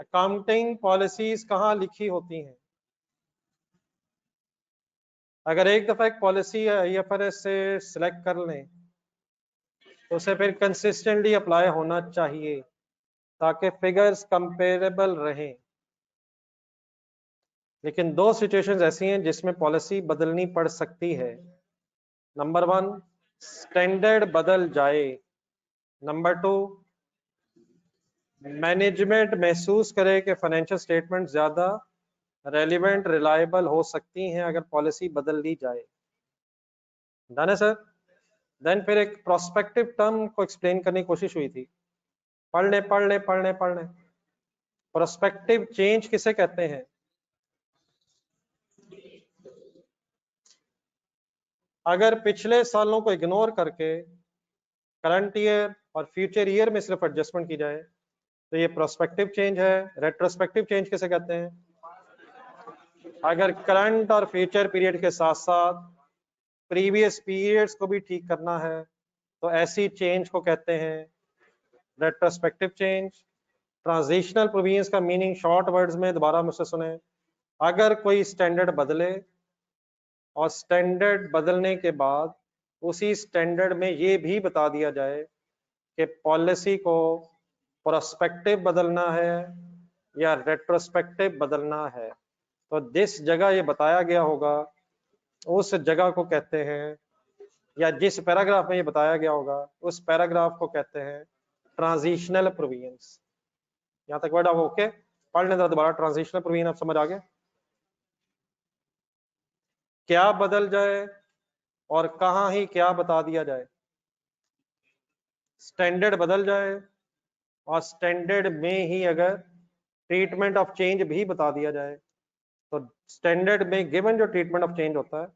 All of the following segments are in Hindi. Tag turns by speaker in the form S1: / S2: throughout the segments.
S1: अकाउंटिंग पॉलिसीज कहाँ लिखी होती हैं? अगर एक दफा एक पॉलिसी IFRS से सिलेक्ट कर लें तो उसे फिर कंसिस्टेंटली अप्लाई होना चाहिए ताकि फिगर्स कंपेरेबल रहें। लेकिन दो सिचुएशंस ऐसी हैं जिसमें पॉलिसी बदलनी पड़ सकती है। नंबर 1, स्टैंडर्ड बदल जाए। नंबर 2, मैनेजमेंट महसूस करे कि फाइनेंशियल स्टेटमेंट ज्यादा रेलिवेंट रिलायबल हो सकती हैं अगर पॉलिसी बदल ली जाए। डन है सर? देन फिर एक प्रोस्पेक्टिव टर्म को एक्सप्लेन करने की कोशिश हुई थी। पढ़ ले। प्रोस्पेक्टिव चेंज किसे कहते हैं? अगर पिछले सालों को इग्नोर करके करंट ईयर और फ्यूचर ईयर में सिर्फ एडजस्टमेंट की जाए तो ये प्रोस्पेक्टिव चेंज है। रेट्रोस्पेक्टिव चेंज किसे कहते हैं? अगर करंट और फ्यूचर पीरियड के साथ साथ प्रीवियस पीरियड्स को भी ठीक करना है तो ऐसी चेंज को कहते हैं रेट्रोस्पेक्टिव चेंज। ट्रांजिशनल प्रोविजंस का मीनिंग शॉर्ट वर्ड्स में दोबारा मुझसे सुने। अगर कोई स्टैंडर्ड बदले और स्टैंडर्ड बदलने के बाद उसी स्टैंडर्ड में ये भी बता दिया जाए कि पॉलिसी को प्रोस्पेक्टिव बदलना है या रेट्रोस्पेक्टिव बदलना है, तो जिस जगह ये बताया गया होगा उस जगह को कहते हैं, या जिस पैराग्राफ में ये बताया गया होगा उस पैराग्राफ को कहते हैं ट्रांजिशनल प्रोविजंस। यहां तक वर्ड आप ओके? पढ़ लें दोबारा। ट्रांजिशनल प्रोविजन आप समझ आ गए? क्या बदल जाए और कहां ही क्या बता दिया जाए? स्टैंडर्ड बदल जाए और स्टैंडर्ड में ही अगर ट्रीटमेंट ऑफ चेंज भी बता दिया जाए तो स्टैंडर्ड में गिवन जो ट्रीटमेंट ऑफ चेंज होता है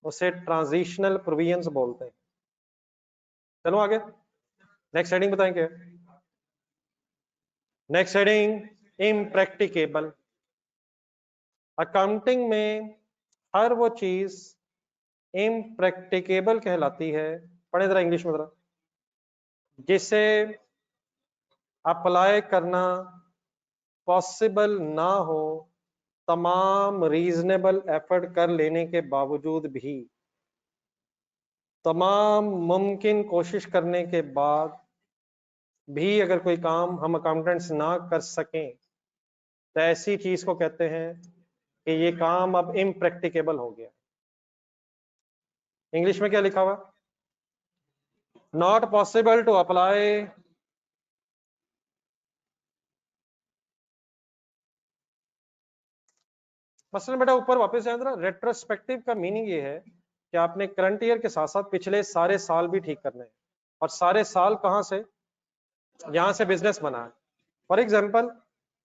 S1: उसे ट्रांजिशनल प्रोविजंस बोलते हैं। चलो आगे नेक्स्ट हेडिंग बताएंगे। Next heading, impracticable. अकाउंटिंग में हर वो चीज इम्प्रैक्टिकेबल कहलाती है, पढ़े जरा इंग्लिश में जरा, जिसे अप्लाई करना पॉसिबल ना हो तमाम रीजनेबल एफर्ट कर लेने के बावजूद भी, तमाम मुमकिन कोशिश करने के बाद भी अगर कोई काम हम अकाउंटेंट्स ना कर सकें तो ऐसी चीज को कहते हैं कि ये काम अब इम्प्रैक्टिकेबल हो गया। इंग्लिश में क्या लिखा हुआ? नॉट पॉसिबल टू अप्लाई मसलन बेटा ऊपर वापस जाए जरा। रेट्रोस्पेक्टिव का मीनिंग ये है कि आपने करंट ईयर के साथ साथ पिछले सारे साल भी ठीक करने हैं। और सारे साल कहां से? यहां से बिजनेस बना है। फॉर एग्जाम्पल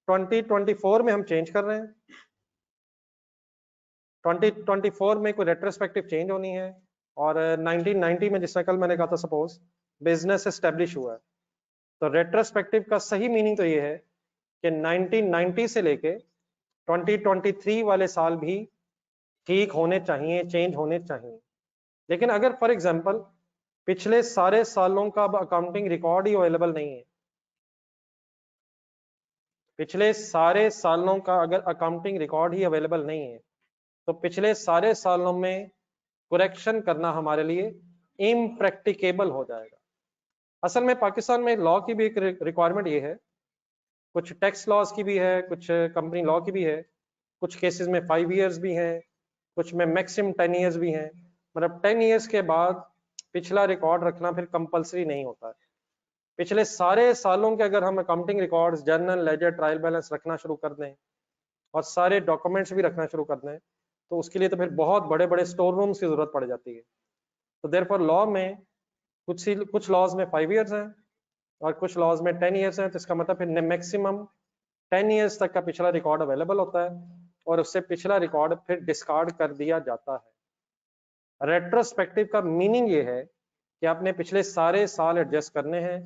S1: 2024 में हम चेंज कर रहे हैं, 2024 में कोई रेट्रोस्पेक्टिव चेंज होनी है और 1990 में, जिसमें कल मैंने कहा था सपोज बिजनेस एस्टेब्लिश हुआ है, तो रेट्रोस्पेक्टिव का सही मीनिंग तो ये है कि 1990 से लेके 2023 वाले साल भी ठीक होने चाहिए, चेंज होने चाहिए। लेकिन अगर फॉर एग्जांपल पिछले सारे सालों का अब अकाउंटिंग रिकॉर्ड ही अवेलेबल नहीं है, पिछले सारे सालों का अगर अकाउंटिंग रिकॉर्ड ही अवेलेबल नहीं है तो पिछले सारे सालों में करेक्शन करना हमारे लिए इम्प्रैक्टिकेबल हो जाएगा। असल में पाकिस्तान में लॉ की भी एक रिक्वायरमेंट ये है, कुछ टैक्स लॉज की भी है, कुछ कंपनी लॉ की भी है, कुछ केसेस में 5 इयर्स भी हैं, कुछ में मैक्सिमम 10 इयर्स भी हैं। मतलब 10 इयर्स के बाद पिछला रिकॉर्ड रखना फिर कंपलसरी नहीं होता है। पिछले सारे सालों के अगर हम accounting records, journal, ledger, trial balance रखना शुरू कर दें और सारे डॉक्यूमेंट्स भी रखना शुरू कर दें तो उसके लिए तो फिर बहुत बड़े बड़े स्टोर रूम्स की जरूरत पड़ जाती है। तो देयरफॉर लॉ में कुछ लॉज में 5 इयर्स हैं और कुछ लॉज में 10 इयर्स हैं, तो इसका मतलब फिर मैक्सिमम 10 इयर्स तक का पिछला रिकॉर्ड अवेलेबल होता है और उससे पिछला रिकॉर्ड फिर डिस्कार्ड कर दिया जाता है। रेट्रोस्पेक्टिव का मीनिंग ये है कि आपने पिछले सारे साल एडजस्ट करने हैं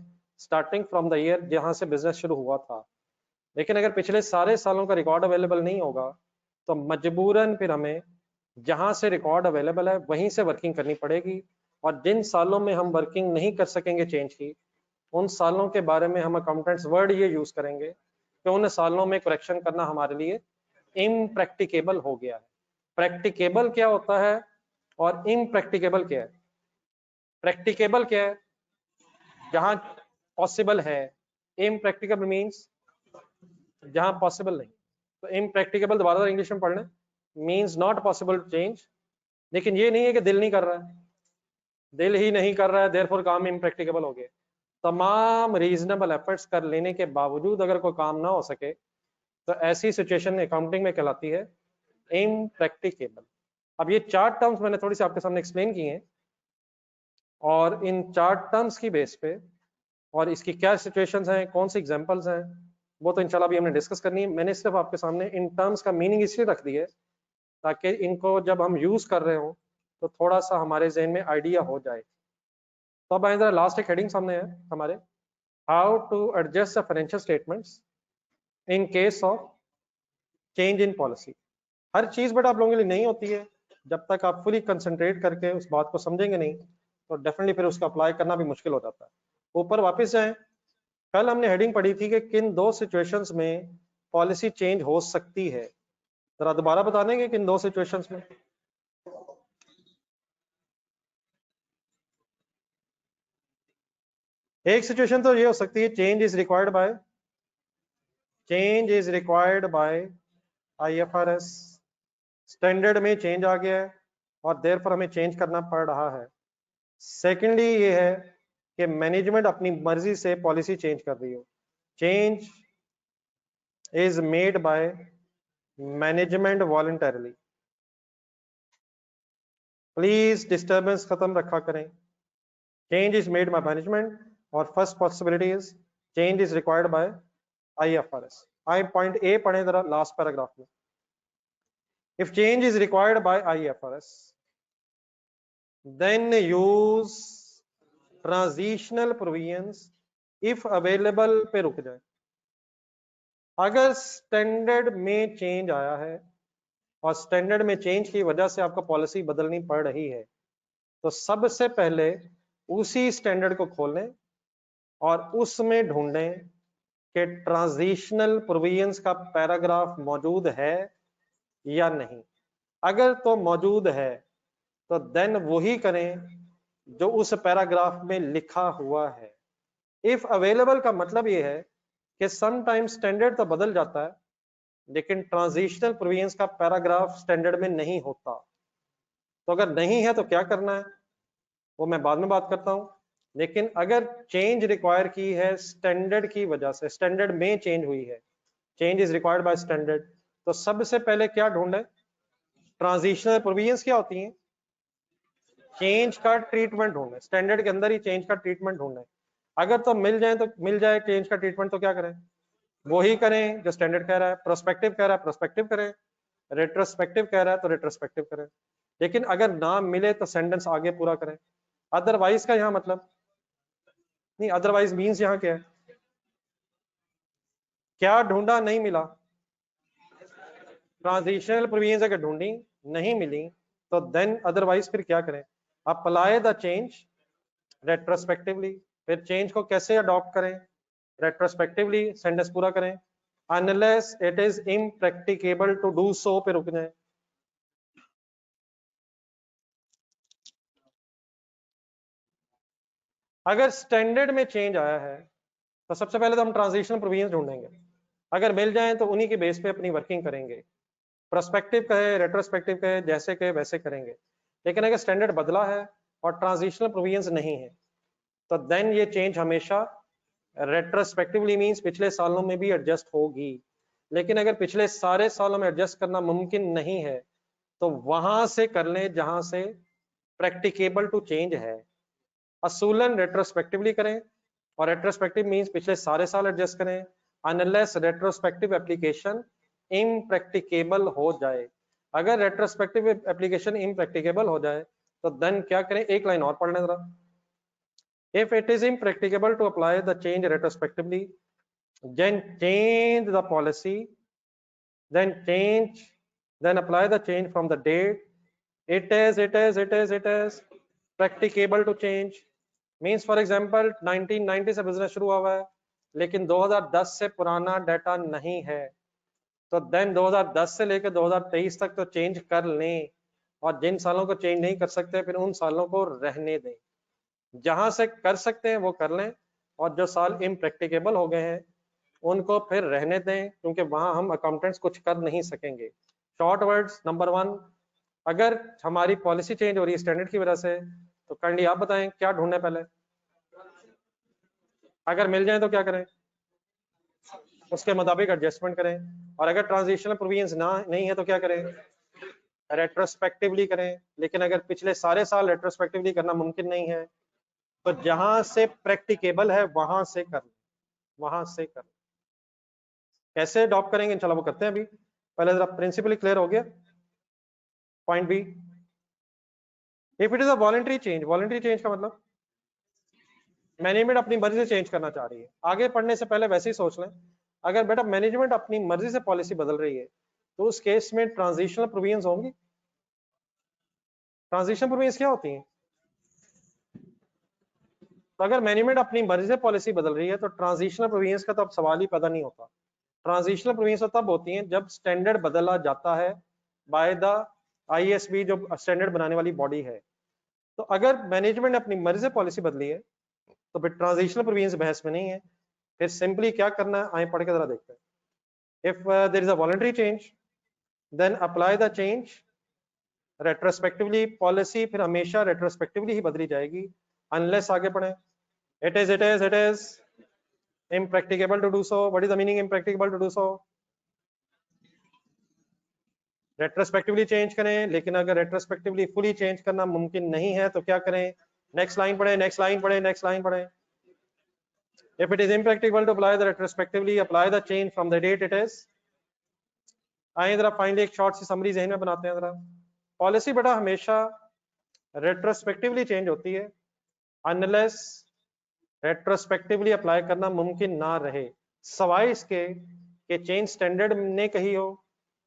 S1: स्टार्टिंग फ्रॉम द ईयर जहां से बिजनेस शुरू हुआ था। लेकिन अगर पिछले सारे सालों का रिकॉर्ड अवेलेबल नहीं होगा तो मजबूरन फिर हमें जहां से रिकॉर्ड अवेलेबल है वहीं से वर्किंग करनी पड़ेगी, और जिन सालों में हम वर्किंग नहीं कर सकेंगे चेंज की, उन सालों के बारे में हम अकाउंटेंट्स वर्ड ये यूज करेंगे कि उन सालों में करेक्शन करना हमारे लिए इम्प्रैक्टिकेबल हो गया है। प्रैक्टिकेबल क्या होता है और इम्प्रैक्टिकेबल क्या है? प्रैक्टिकेबल क्या है? जहां पॉसिबल है। इम्प्रैक्टिकेबल मींस जहां पॉसिबल नहीं। तो इम्प्रैक्टिकेबल दोबारा इंग्लिश में पढ़ लें, means not possible to change. लेकिन ये नहीं है कि दिल नहीं कर रहा है, दिल ही नहीं कर रहा है देयरफॉर काम इम्प्रैक्टिकेबल हो गया। तमाम रीजनेबल एफर्ट्स कर लेने के बावजूद अगर कोई काम ना हो सके तो ऐसी सिचुएशन अकाउंटिंग में कहलाती है इम्प्रैक्टिकेबल। अब ये 4 टर्म्स मैंने थोड़ी सी आपके सामने एक्सप्लेन की हैं, और इन 4 टर्म्स की बेस पे और इसकी क्या सिचुएशंस हैं, कौन सी एग्जांपल्स हैं, वो तो इंशाल्लाह अभी हमने डिस्कस करनी है। मैंने सिर्फ आपके सामने इन टर्म्स का मीनिंग इसलिए रख दिया है ताकि इनको जब हम यूज कर रहे हो तो थोड़ा सा हमारे जहन में आइडिया हो जाए। तो अब आए लास्ट एक हेडिंग सामने है हमारे, how to adjust the financial statements in case of change in policy. हर चीज बट आप लोगों के लिए नहीं होती है, जब तक आप फुली कंसंट्रेट करके उस बात को समझेंगे नहीं तो डेफिनेटली फिर उसको अप्लाई करना भी मुश्किल हो जाता है। ऊपर वापस जाएं, कल हमने हेडिंग पढ़ी थी कि किन 2 सिचुएशंस में पॉलिसी चेंज हो सकती है। जरा दोबारा बता देंगे किन 2 सिचुएशंस में? एक सिचुएशन तो ये हो सकती है change is required by IFRS, standard में चेंज आ गया है और देयरफॉर हमें चेंज करना पड़ रहा है। सेकेंडली ये है कि मैनेजमेंट अपनी मर्जी से पॉलिसी चेंज कर रही हो, change is made by management voluntarily. Please disturbance खत्म रखा करें। Change is made by management और first possibility is change is required by IFRS। I point A पढ़े जरा लास्ट पैराग्राफ में। If change is required by IFRS then use transitional provisions if available पे रुक जाए। अगर स्टैंडर्ड में चेंज आया है और स्टैंडर्ड में चेंज की वजह से आपको पॉलिसी बदलनी पड़ रही है तो सबसे पहले उसी स्टैंडर्ड को खोलें और उसमें ढूंढें कि ट्रांजिशनल प्रोविजंस का पैराग्राफ मौजूद है या नहीं। अगर तो मौजूद है तो देन वही करें जो उस पैराग्राफ में लिखा हुआ है। इफ अवेलेबल का मतलब यह है कि समटाइम्स स्टैंडर्ड तो बदल जाता है लेकिन ट्रांजिशनल प्रोविजंस का पैराग्राफ स्टैंडर्ड में नहीं होता। तो अगर नहीं है तो क्या करना है वो मैं बाद में बात करता हूं। लेकिन अगर चेंज रिक्वायर की है स्टैंडर्ड की वजह से, स्टैंडर्ड में चेंज हुई है, change is required by standard, तो सबसे पहले क्या ढूंढे? ट्रांजिशनल प्रोविजंस क्या होती हैं? चेंज का ट्रीटमेंट ढूंढे, स्टैंडर्ड के अंदर ही चेंज का ट्रीटमेंट ढूंढे। अगर तो मिल जाए तो मिल जाए चेंज का ट्रीटमेंट तो क्या करें? वही करें जो स्टैंडर्ड कह रहा है। प्रोस्पेक्टिव कह रहा है प्रोस्पेक्टिव करें, रेट्रोस्पेक्टिव कह रहा है तो रेट्रोस्पेक्टिव करें। लेकिन अगर ना मिले तो सेंटेंस आगे पूरा करें। अदरवाइज का यहाँ मतलब नहीं, अदरवाइज मींस यहाँ क्या है? क्या ढूंढा नहीं मिला? ट्रांजिशनल प्रोविजंस अगर ढूंढी नहीं मिली तो देन अदरवाइज फिर क्या करें? Apply the change retrospectively. फिर चेंज को कैसे अडॉप्ट करें? रेट्रोस्पेक्टिवली। सेंटेंस पूरा करें। Unless it is impracticable to do so पे रुक जाए। अगर स्टैंडर्ड में चेंज आया है तो सबसे पहले तो हम ट्रांजिशनल प्रोविजंस ढूंढेंगे, अगर मिल जाए तो उन्हीं के बेस पे अपनी वर्किंग करेंगे। प्रोस्पेक्टिव कहे रेट्रोस्पेक्टिव कहे जैसे कहे वैसे करेंगे। लेकिन अगर स्टैंडर्ड बदला है और ट्रांजिशनल प्रोविजंस नहीं है तो देन ये चेंज हमेशा रेट्रोस्पेक्टिवली मींस पिछले सालों में भी एडजस्ट होगी। लेकिन अगर पिछले सारे सालों में एडजस्ट करना मुमकिन नहीं है तो वहां से कर लें जहां से प्रैक्टिकेबल टू चेंज है। असूलन रेट्रोस्पेक्टिवली करें और रेट्रोस्पेक्टिव मींस पिछले सारे साल एडजस्ट करें अनलेस रेट्रोस्पेक्टिव एप्लीकेशन इम्प्रैक्टिकेबल हो जाए। अगर रेट्रोस्पेक्टिव एप्लीकेशन इम्प्रैक्टिकेबल हो जाए तो देन क्या करें? एक लाइन और पढ़ लें जरा। If it is impracticable to apply the change retrospectively, then change the policy, then apply the change from the date it is practicable to change। Means for example 1990 से बिजनेस शुरू हुआ है, लेकिन 2010 से पुराना डाटा नहीं है, तो देन 2010 से लेकर 2023 तक तो चेंज कर लें, और जिन सालों को चेंज नहीं कर सकते फिर उन सालों को रहने दें। जहां से कर सकते हैं वो कर लें, और जो साल इम्प्रैक्टिकेबल हो गए हैं उनको फिर रहने दें, क्योंकि वहां हम अकाउंटेंट्स कुछ कर नहीं सकेंगे। शॉर्ट वर्ड्स, नंबर 1, अगर हमारी पॉलिसी चेंज हो रही है स्टैंडर्ड की वजह से, तो काइंडली आप बताएं क्या ढूंढने पहले, अगर मिल जाए तो क्या करें, उसके मुताबिक एडजस्टमेंट करें, और अगर ट्रांजिशनल प्रोविजंस ना नहीं है तो क्या करें, रेट्रोस्पेक्टिवली करें। लेकिन अगर पिछले सारे साल रेट्रोस्पेक्टिवली करना मुमकिन नहीं है, तो जहां से प्रैक्टिकेबल है वहां से कर, वहां से कर। कैसे अडॉप्ट करेंगे इंशाल्लाह वो करते हैं। अभी पहले जरा प्रिंसिपली क्लियर हो गया। Point B, if it is a voluntary change, voluntary change का मतलब मैनेजमेंट अपनी मर्जी से चेंज करना चाह रही है। आगे पढ़ने से पहले वैसे ही सोच लें, अगर बेटा मैनेजमेंट अपनी मर्जी से पॉलिसी बदल रही है तो उस केस में ट्रांजिशनल प्रोविजंस होंगी। ट्रांजिशनल प्रोविजंस क्या होती हैं? तो अगर मैनेजमेंट अपनी मर्जी से पॉलिसी बदल रही है तो ट्रांजिशनल प्रोविजंस का तो अब सवाल ही पैदा नहीं होता। ट्रांजिशनल प्रोविजंस तब होती हैं जब स्टैंडर्ड बदला जाता है बाय द आईएसबी, जो स्टैंडर्ड बनाने वाली बॉडी है। तो अगर मैनेजमेंट ने अपनी मर्जी से पॉलिसी बदली है तो फिर ट्रांजिशनल प्रोविजंस बहस में नहीं है। फिर सिंपली क्या करना है, आए पढ़ के जरा देखते हैं। If there is a voluntary change then apply the change retrospectively. Policy फिर हमेशा रेट्रोस्पेक्टिवली ही बदली जाएगी, अनलेस आगे पढ़े it is impracticable to do so. What is the meaning impracticable to do so? Retrospectively change करें, लेकिन अगर रेट्रोस्पेक्टिवली फुली चेंज करना मुमकिन नहीं है तो क्या करें? नेक्स्ट लाइन पढ़े, नेक्स्ट लाइन पढ़े, नेक्स्ट लाइन पढ़े। If it is impracticable to apply the retrospectively, apply the change from the date it is। आइए जरा फाइनली एक शॉर्ट सी समरी जहन में बनाते हैं जरा। पॉलिसी बेटा हमेशा रेट्रोस्पेक्टिवली चेंज होती है अनलेस रेट्रोस्पेक्टिवली अप्लाई करना मुमकिन ना रहे, सवाए इसके कि चेंज स्टैंडर्ड ने कही हो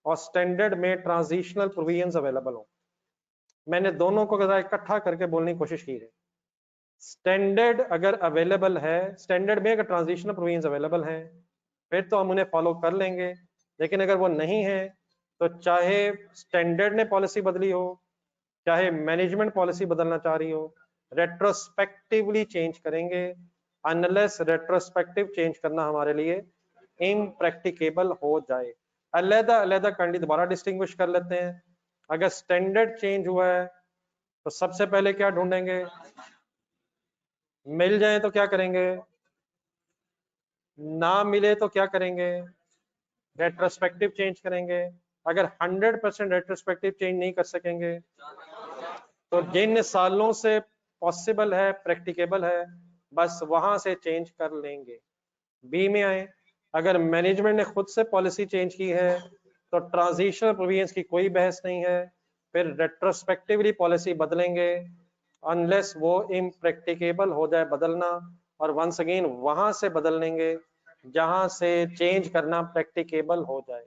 S1: और स्टैंडर्ड में ट्रांजिशनल प्रोविजंस अवेलेबल हो। मैंने दोनों को जरा इकट्ठा करके बोलने की कोशिश की है। स्टैंडर्ड अगर अवेलेबल है, स्टैंडर्ड में अगर ट्रांजिशनल प्रोविजंस अवेलेबल हैं फिर तो हम उन्हें फॉलो कर लेंगे, लेकिन अगर वो नहीं है तो चाहे स्टैंडर्ड ने पॉलिसी बदली हो, चाहे मैनेजमेंट पॉलिसी बदलना चाह रही हो, रेट्रोस्पेक्टिवली चेंज करेंगे अनलेस रेट्रोस्पेक्टिव चेंज करना हमारे लिए इम्प्रैक्टिकेबल हो जाए। अलग अलग काइंडली दोबारा डिस्टिंग्विश कर लेते हैं। अगर स्टैंडर्ड चेंज हुआ है तो सबसे पहले क्या ढूंढेंगे, मिल जाए तो क्या करेंगे, ना मिले तो क्या करेंगे, रेट्रोस्पेक्टिव चेंज करेंगे। अगर 100% रेट्रोस्पेक्टिव चेंज नहीं कर सकेंगे तो जिन सालों से पॉसिबल है, प्रैक्टिकेबल है, बस वहां से चेंज कर लेंगे। बी में आए, अगर मैनेजमेंट ने खुद से पॉलिसी चेंज की है तो ट्रांजिशनल प्रोविजंस की कोई बहस नहीं है, फिर रेट्रोस्पेक्टिवली पॉलिसी बदलेंगे अनलेस वो इम्प्रैक्टिकेबल हो जाए बदलना, और वंस अगेन वहां से बदल लेंगे जहां से चेंज करना प्रैक्टिकेबल हो जाए।